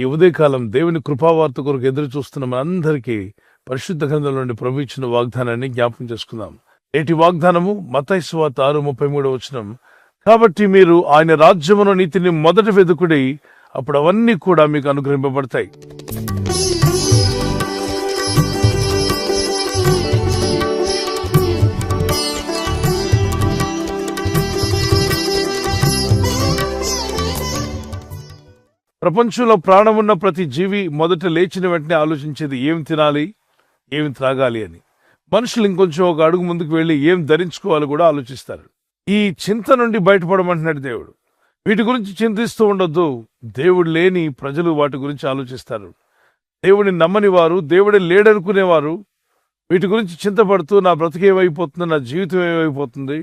ఈ ఉదయకాలం దేవుని కృపావార్త కొరకు ఎదురు చూస్తున్న మనందరికీ పరిశుద్ధ గ్రంథంలో నుండి ప్రభు ఇచ్చిన వాగ్దానాన్ని జ్ఞాపకం చేసుకుందాం. నేటి వాగ్దానము మత్తయి సువార్త 6:33 కాబట్టి మీరు ఆయన రాజ్యమును నీతిని మొదట వెదుకుడి, అప్పుడు అవన్నీ కూడా మీకు అనుగ్రహింపబడతాయి. ప్రపంచంలో ప్రాణమున్న ప్రతి జీవి మొదట లేచిన వెంటనే ఆలోచించేది ఏం తినాలి, ఏం త్రాగాలి అని. మనుషులు ఇంకొంచెం ఒక అడుగు ముందుకు వెళ్లి ఏం ధరించుకోవాలి కూడా ఆలోచిస్తారు. ఈ చింత నుండి బయటపడమంటున్నాడు దేవుడు. వీటి గురించి చింతిస్తూ ఉండొద్దు. దేవుడు లేని ప్రజలు వాటి గురించి ఆలోచిస్తారు. దేవుడిని నమ్మని వారు, దేవుడే లేడనుకునేవారు వీటి గురించి చింతపడుతూ నా బ్రతికేమైపోతుంది, నా జీవితం ఏమైపోతుంది,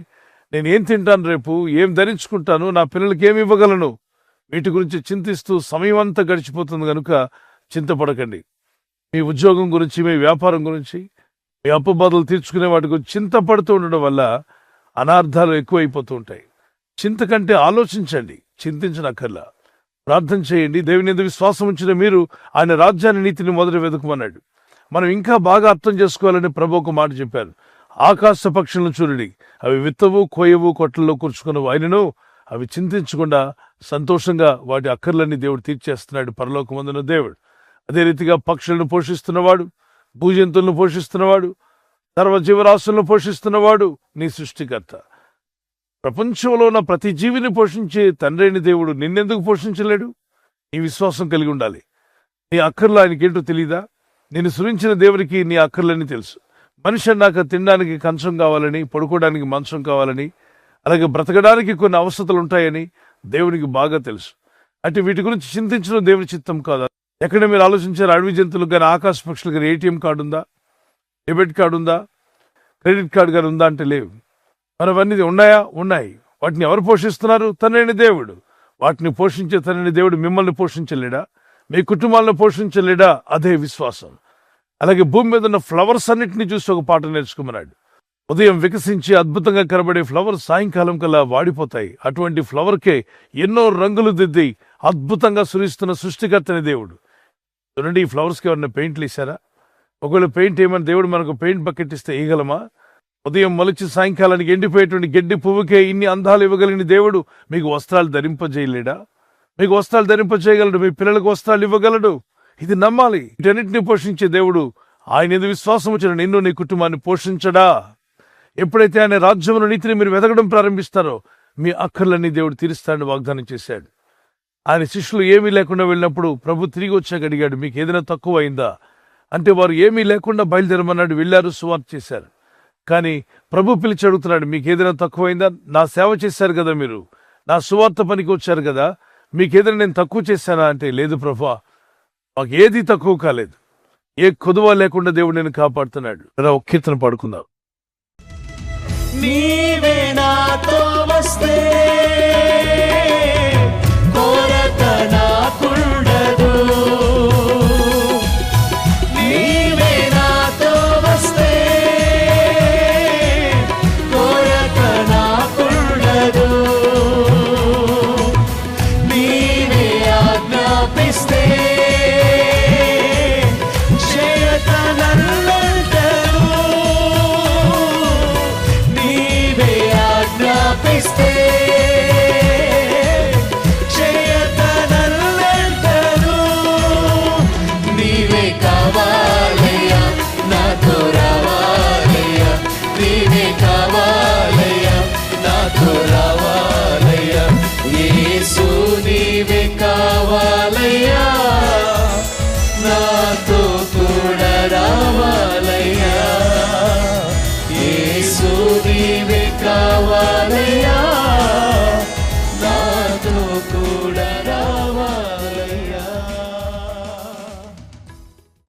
నేను ఏం తింటాను, రేపు ఏం ధరించుకుంటాను, నా పిల్లలకి ఏమి ఇవ్వగలను, వీటి గురించి చింతిస్తూ సమయం అంతా గడిచిపోతుంది. కనుక చింతపడకండి. మీ ఉద్యోగం గురించి, మీ వ్యాపారం గురించి, మీ అప్పు బాధలు తీర్చుకునే వాటి గురించి చింతపడుతూ ఉండడం వల్ల అనార్థాలు ఎక్కువైపోతూ ఉంటాయి. చింత కంటే ఆలోచించండి, చింతించనక్కర్లా. ప్రార్థన చేయండి. దేవుని యందు విశ్వాసం ఉంచిన మీరు ఆయన రాజ్యాన్ని, నీతిని మొదట వెతుకుమన్నాడు. మనం ఇంకా బాగా అర్థం చేసుకోవాలని ప్రభు ఒక మాట చెప్పారు. ఆకాశ పక్షులను చూడండి, అవి విత్తవు, కోయవు, కొట్లలో కూర్చుకున్నవు, ఆయనను అవి చింతించకుండా సంతోషంగా వాటి అక్కర్లన్నీ దేవుడు తీర్చేస్తున్నాడు, పరలోకమందున్న దేవుడు. అదే రీతిగా పక్షులను పోషిస్తున్నవాడు, భూజంతువులను పోషిస్తున్నవాడు, సర్వజీవరాశులను పోషిస్తున్నవాడు నీ సృష్టికర్త. ప్రపంచంలో ఉన్న ప్రతి జీవిని పోషించే తండ్రైన దేవుడు నిన్నెందుకు పోషించలేడు? నీ విశ్వాసం కలిగి ఉండాలి. నీ అక్కర్లు ఆయనకేంటో తెలీదా? నేను సృజించిన దేవుడికి నీ అక్కర్లని తెలుసు. మనిషి అన్నాక తినడానికి కంచం కావాలని, పడుకోవడానికి మంచం కావాలని, అలాగే బ్రతకడానికి కొన్ని అవసరతలు ఉంటాయని దేవునికి బాగా తెలుసు. అంటే వీటి గురించి చింతించడం దేవుని చిత్తం కాదా? ఎక్కడ మీరు ఆలోచించారు? అడవి జంతువులకు కానీ, ఆకాశ పక్షులకు కానీ ఏటీఎం కార్డు ఉందా, డెబిట్ కార్డు ఉందా, క్రెడిట్ కార్డు కానీ ఉందా అంటే లేవు. మనవన్నీ ఉన్నాయా? ఉన్నాయి. వాటిని ఎవరు పోషిస్తున్నారు? తండ్రైన దేవుడు. వాటిని పోషించే తండ్రైన దేవుడు మిమ్మల్ని పోషించలేడా? మీ కుటుంబాలను పోషించలేడా? అదే విశ్వాసం. అలాగే భూమి మీద ఉన్న ఫ్లవర్స్ అన్నిటిని చూసి ఒక పాట నేర్చుకోమన్నాడు. ఉదయం వికసించి అద్భుతంగా కనబడే ఫ్లవర్ సాయంకాలం కల్లా వాడిపోతాయి. అటువంటి ఫ్లవర్కే ఎన్నో రంగులు దిద్ది అద్భుతంగా సురిస్తున్న సృష్టికర్తని దేవుడు. చూడండి, ఈ ఫ్లవర్స్కి ఎవరైనా పెయింట్లు వేశారా? ఒకవేళ పెయింట్ ఏమని దేవుడు మనకు పెయింట్ బకెట్ ఇస్తే వేయగలమా? ఉదయం మొలిచి సాయంకాలానికి ఎండిపోయేటువంటి గడ్డి పువ్వుకే ఇన్ని అందాలు ఇవ్వగలిగిన దేవుడు మీకు వస్త్రాలు ధరింపజేయలేడా? మీకు వస్త్రాలు ధరింపజేయగలడు, మీ పిల్లలకు వస్త్రాలు ఇవ్వగలడు. ఇది నమ్మాలి. వీటన్నిటిని పోషించే దేవుడు ఆయన యందు విశ్వాసం వచ్చిన నిన్ను, నీ కుటుంబాన్ని పోషించడా? ఎప్పుడైతే ఆయన రాజ్యమును, నీతిని మీరు వెతకడం ప్రారంభిస్తారో మీ అక్కర్లన్నీ దేవుడు తీరుస్తాడని వాగ్దానం చేశాడు. ఆయన శిష్యులు ఏమీ లేకుండా వెళ్ళినప్పుడు ప్రభు తిరిగి వచ్చాక అడిగాడు, మీకు ఏదైనా తక్కువ అయిందా అంటే వారు ఏమీ లేకుండా బయలుదేరమన్నాడు. వెళ్ళారు, సువార్త చేశారు. కానీ ప్రభు పిలిచి అడుగుతున్నాడు, మీకు ఏదైనా తక్కువైందా? నా సేవ చేశారు కదా, మీరు నా సువార్త పనికి వచ్చారు కదా, మీకేదైనా నేను తక్కువ చేశానా అంటే లేదు ప్రభువా, మాకు ఏది తక్కువ కాలేదు. ఏ కొదువ లేకుండా దేవుడు నేను కాపాడుతున్నాడు. ఒక కీర్తన పాడుకుందాం. నీవే నాతో వస్తే కొరత నాకుండదు, నీవే నాతో వస్తే కొరత నాకుండదు, నీవే ఆజ్ఞాపిస్తే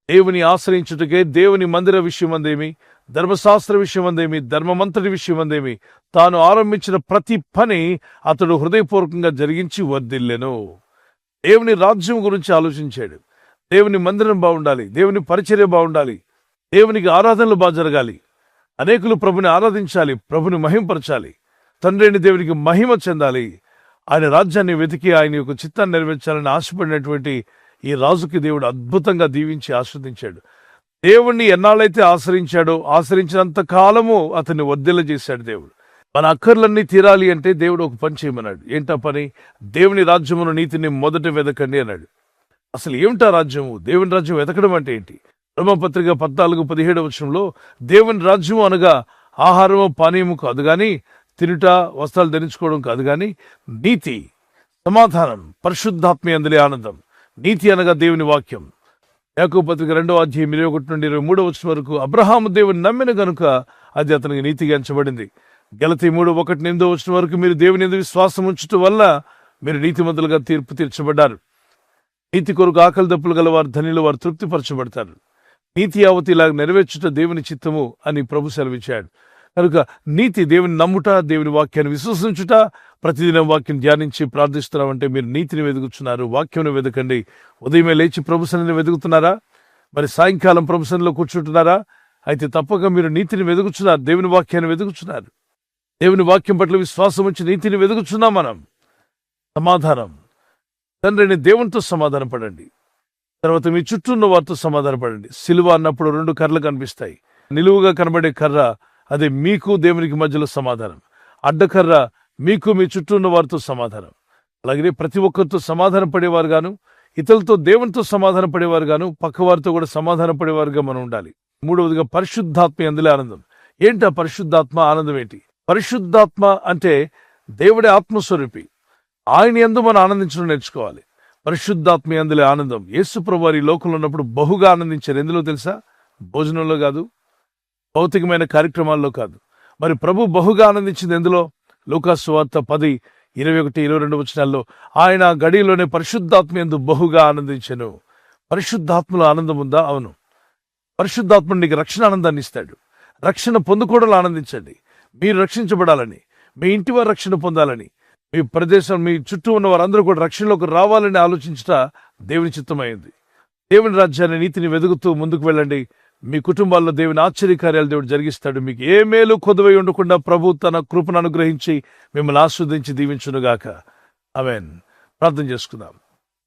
దేవుని ఆశ్రయించుటకే దేవుని మందిర విషయమందేమి, ధర్మశాస్త్ర విషయమందేమి, ధర్మమంతటి విషయమందేమి తాను ఆరంభించిన ప్రతి పని అతడు హృదయపూర్వకంగా జరిగించి వర్ధిల్లెను. దేవుని రాజ్యం గురించి ఆలోచించాడు. దేవుని మందిరం బాగుండాలి, దేవుని పరిచర్య బాగుండాలి, దేవునికి ఆరాధనలు బాగా జరగాలి, అనేకులు ప్రభుని ఆరాధించాలి, ప్రభుని మహింపరచాలి, తండ్రైన దేవునికి మహిమ చెందాలి. ఆయన రాజ్యాన్ని వెతికి ఆయన యొక్క చిత్తాన్ని నెరవేర్చాలని ఆశపడినటువంటి ఈ రాజుకి దేవుడు అద్భుతంగా దీవించి ఆస్వాదించాడు. దేవుణ్ణి ఎన్నాళ్ళైతే ఆశ్రయించినంత కాలము అతన్ని వర్ధిల్ల చేశాడు దేవుడు. మన అక్కర్లన్నీ తీరాలి అంటే దేవుడు ఒక పని చేయమన్నాడు. ఏంటా పని? దేవుని రాజ్యమును నీతిని మొదట వెదకండి అన్నాడు. అసలు ఏమిటా రాజ్యము? దేవుని రాజ్యం వెతకడం అంటే ఏంటి? రోమపత్రిక 14:17 దేవుని రాజ్యము అనగా ఆహారము పానీయము కాదు గాని, తినుట వస్త్రాలు ధరించుకోవడం కాదు గాని, నీతి, సమాధానం, పరిశుద్ధాత్మయందలి ఆనందం. నీతి అనగా దేవుని వాక్యం. యాకోబు పత్రిక 2:21-23 వరకు అబ్రహాము దేవుని నమ్మిన గనుక అది అతనికి నీతిగా ఎంచబడింది. గలతీ 3:1-8 వరకు మీరు దేవుని యందు విశ్వాసం ఉంచటం వల్ల మీరు నీతిమంతులుగా తీర్పు తీర్చబడ్డారు. నీతి కొరకు ఆకలి దప్పులు గల వారు ధనిలు, వారు తృప్తిపరచబడతారు. నీతి యావతి ఇలాగ నెరవేర్చుట దేవుని చిత్తము అని ప్రభు సెలవిచ్చాడు. కనుక నీతి దేవుని నమ్ముట, దేవుని వాక్యాన్ని విశ్వసించుట, ప్రతిదినం వాక్యం ధ్యానించి ప్రార్థిస్తున్నామంటే మీరు నీతిని వెతుకుతున్నారు. వాక్యం వెతకండి. ఉదయమే లేచి ప్రభు సన్నిధిని వెతుకుతున్నారా? మరి సాయంకాలం ప్రభు సన్నిధిలో కూర్చుంటున్నారా? అయితే తప్పక మీరు నీతిని వెతుకుతున్నారు, దేవుని వాక్యాన్ని వెతుకుతున్నారు. దేవుని వాక్యం పట్ల విశ్వాసం ఉంచి నీతిని వెతుకుతున్నాం మనం. సమాధానం, తండ్రిని దేవునితో సమాధాన పడండి. తర్వాత మీ చుట్టూ ఉన్న వారితో సమాధాన పడండి. సిలువ అన్నప్పుడు 2 కర్రలు కనిపిస్తాయి. నిలువుగా కనబడే కర్ర అదే మీకు దేవునికి మధ్యలో సమాధానం. అడ్డకర్ర మీకు మీ చుట్టూ ఉన్న వారితో సమాధానం. అలాగే ప్రతి ఒక్కరితో సమాధాన పడేవారు గాను, ఇతరులతో దేవునితో సమాధాన పడేవారు గాను, పక్క వారితో కూడా సమాధాన పడేవారుగా మనం ఉండాలి. 3వదిగా పరిశుద్ధాత్మ యందలి ఆనందం. ఏంటి ఆ పరిశుద్ధాత్మ ఆనందం ఏంటి? పరిశుద్ధాత్మ అంటే దేవుడి ఆత్మస్వరూపి. ఆయన యందు మనం ఆనందించడం నేర్చుకోవాలి. పరిశుద్ధాత్మ యందలి ఆనందం. యేసు ప్రభువు వారి లోకంలో ఉన్నప్పుడు బహుగా ఆనందించారు. ఎందులో తెలుసా? భోజనంలో కాదు, భౌతికమైన కార్యక్రమాల్లో కాదు. మరి ప్రభు బహుగా ఆనందించింది ఎందులో? లూకాసు సువార్త 10:21-22 ఆయన గడిలోనే పరిశుద్ధాత్మ యందు బహుగా ఆనందించెను. పరిశుద్ధాత్మలో ఆనందం ఉందా? అవును. పరిశుద్ధాత్మ నీకు రక్షణ ఆనందాన్ని ఇస్తాడు. రక్షణ పొందుకోవడంలో ఆనందించండి. మీరు రక్షించబడాలని, మీ ఇంటి వారు రక్షణ పొందాలని, మీ ప్రదేశం, మీ చుట్టూ ఉన్న వారందరూ కూడా రక్షణలోకి రావాలని ఆలోచించట దేవుని చిత్తమైంది. దేవుని రాజ్యాన్ని, నీతిని వెతుకుతూ ముందుకు వెళ్ళండి. మీ కుటుంబాల్లో దేవుని ఆశ్చర్యకార్యాలు దేవుడు జరిగిస్తాడు. మీకు ఏ మేలు కొదువై ఉండకుండా ప్రభు తన కృపను అనుగ్రహించి మిమ్మల్ని ఆస్వాదించి దీవించునుగాక. ఆమేన్. ప్రార్థన చేసుకుందాం.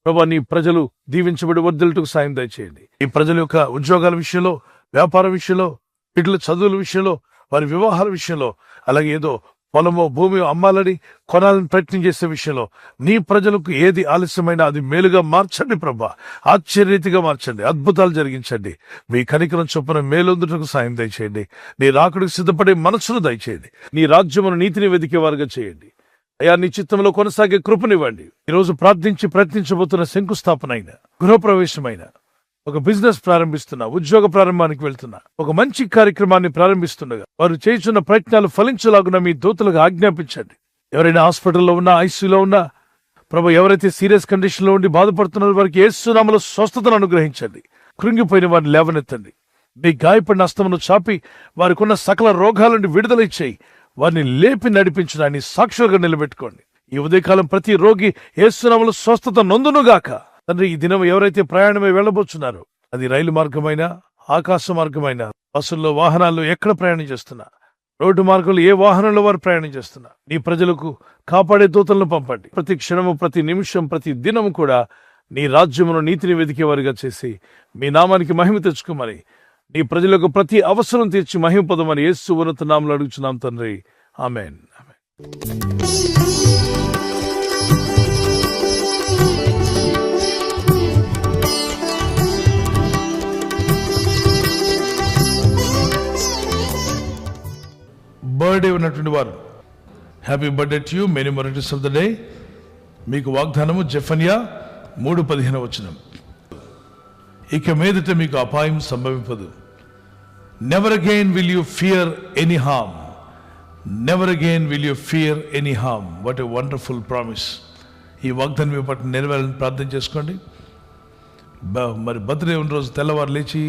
ప్రభు, నీ ప్రజలు దీవించబడి వర్ధిల్లుటకు సాయం దయచేయండి. ఈ ప్రజల యొక్క ఉద్యోగాల విషయంలో, వ్యాపార విషయంలో, బిడ్డల చదువుల విషయంలో, వారి వివాహాల విషయంలో, అలాగే ఏదో పొలమో భూమి అమ్మాలని కొనాలని ప్రయత్నం చేసే విషయంలో నీ ప్రజలకు ఏది ఆలస్యమైనా అది మేలుగా మార్చండి ప్రభా. ఆశ్చర్యరీతిగా మార్చండి. అద్భుతాలు జరిగించండి. మీ కనికరం చొప్పున మేలొందుటకు సాయం దయచేయండి. నీ రాకడికి సిద్ధపడే మనసును దయచేయండి. నీ రాజ్యమును, నీతిని వెదికేవారుగా చేయండి. అయా, నీ చిత్తంలో కొనసాగే కృపనివ్వండి. ఈరోజు ప్రార్థించి ప్రయత్నించబోతున్న శంకుస్థాపన, గృహప్రవేశమైన, ఒక బిజినెస్ ప్రారంభిస్తున్నా, ఉద్యోగ ప్రారంభానికి వెళ్తున్నా, ఒక మంచి కార్యక్రమాన్ని ప్రారంభిస్తుండగా వారు చేస్తున్న ప్రయత్నాలు ఫలించలాగున మీ దూతలకు ఆజ్ఞాపించండి. ఎవరైనా హాస్పిటల్లో ఉన్నా, ఐసీయూలో ఉన్నా, ప్రభు, ఎవరైతే సీరియస్ కండిషన్ లో ఉండి బాధపడుతున్నారో వారికి యేసు నామములో స్వస్థతను అనుగ్రహించండి. కృంగిపోయిన వారిని లేవనెత్తండి. మీ గాయపడిన హస్తమును చాపి వారికున్న సకల రోగాల నుండి విడుదల ఇచ్చేయి. వారిని లేపి నడిపించడాన్ని సాక్షులుగా నిలబెట్టుకోండి. ఈ ఉదయకాలం ప్రతి రోగి యేసు నామములో స్వస్థత నొందునుగాక. తండ్రి, ఈ దినం ఎవరైతే ప్రయాణమై వెళ్ళబోతున్నారో, అది రైలు మార్గమైనా, ఆకాశ మార్గమైనా, బస్సుల్లో, వాహనాల్లో ఎక్కడ ప్రయాణం చేస్తున్నా, రోడ్డు మార్గంలో ఏ వాహనంలో వారు ప్రయాణం చేస్తున్నా, నీ ప్రజలకు కాపాడే దూతలను పంపండి. ప్రతి క్షణము, ప్రతి నిమిషం, ప్రతి దినము కూడా నీ రాజ్యమును, నీతిని వెతికేవారిగా చేసి మీ నామానికి మహిమ తెచ్చుకోమని, నీ ప్రజలకు ప్రతి అవసరం తీర్చి మహిమ పొందమని యేసు ఉన్నత నామములో అడుగుచున్నాం తండ్రి. ఆమేన్. బర్త్డే ఉన్నటువంటి వారు, happy birthday to you, many more returns of the day. మీకు వాగ్దానము జెఫన్యా 3:15. ఇక మీదట మీకు అపాయం సంభవింపదు. Never again will you fear any harm. Never again will you fear any harm. What a wonderful promise. ఈ వాగ్దానం మీ పట్ల నెరవేరాలని ప్రార్థన చేసుకోండి. మరి బర్త్డే ఉన్న రోజు తెల్లవారు లేచి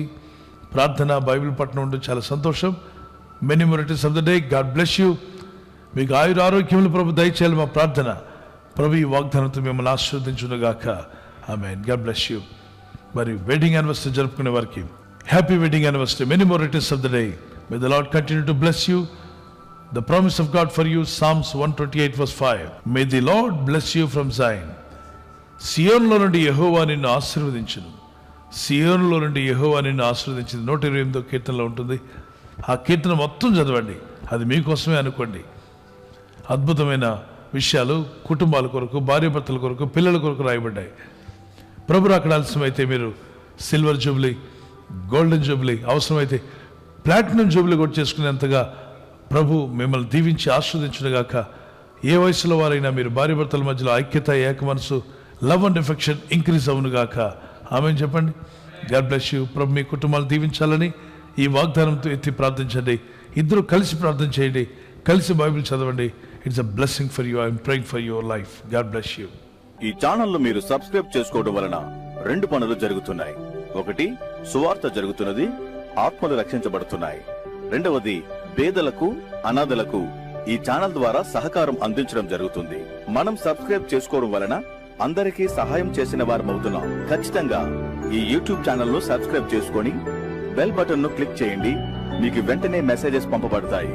ప్రార్థన, బైబిల్ పట్ల ఉండడం చాలా సంతోషం. Many more returns of the day. God bless you. మీకు ఆయుర ఆరోగ్యములు ప్రభు దయచేయాలి మా ప్రార్థన. ప్రభు ఈ వాగ్దానంతో మిమ్మల్ని ఆశీర్వదించునుగాక. ఆమేన్. God bless you. మరి వెడ్డింగ్ యానివర్సరీ జరుపుకునే వారికి happy wedding anniversary. Many more returns of the day. May the Lord continue to bless you. The promise of God for you, Psalms 128:5. May the Lord bless you from Zion. సియోనులో నుండి యెహోవా నిన్ను ఆశీర్వదించును. సియోనులో నుండి యెహోవా నిన్ను ఆశీర్వదించింది 128వ కీర్తనలో ఉంటుంది. ఆ కీర్తన మొత్తం చదవండి, అది మీకోసమే అనుకోండి. అద్భుతమైన విషయాలు కుటుంబాల కొరకు, భార్యాభర్తల కొరకు, పిల్లల కొరకు రాయబడ్డాయి. ప్రభు అక్కడ ఆలస్యమైతే మీరు సిల్వర్ జూబ్లీ, గోల్డెన్ జూబ్లీ, అవసరమైతే ప్లాటినం జూబ్లీ కూడా చేసుకునేంతగా ప్రభు మిమ్మల్ని దీవించి ఆస్వాదించునుగాక. ఏ వయసులో వారైనా మీరు భార్యాభర్తల మధ్యలో ఐక్యత, ఏక మనసు, లవ్ అండ్ ఎఫెక్షన్ ఇంక్రీజ్ అవునుగాక. ఆమెను చెప్పండి. God bless you. ప్రభు మీ కుటుంబాలు దీవించాలని ఈ వాగ్దానంతో ఎత్తి ప్రార్థించండి. ఇద్దరు కలిసి ప్రార్థన చేయండి, కలిసి బైబిల్ చదవండి. It's a blessing for you. I'm praying for your life. God bless you. ఈ ఛానల్ మీరు సబ్స్క్రైబ్ చేసుకోవడం వలన 2 పనులు జరుగుతున్నాయి. ఒకటి, సువార్త జరుగుతున్నది, ఆత్మలు రక్షించబడుతున్నాయి. రెండవది, పేదలకు, అనాథలకు ఈ ఛానల్ ద్వారా సహకారం అందించడం జరుగుతుంది. మనం సబ్స్క్రైబ్ చేసుకోవడం వలన అందరికీ సహాయం చేసిన వారమవుతున్నాం. ఖచ్చితంగా ఈ యూట్యూబ్ ఛానల్ ను సబ్స్క్రైబ్ చేసుకొని బెల్ బటన్ ను క్లిక్ చేయండి. మీకు వెంటనే మెసేజెస్ పంపబడతాయి.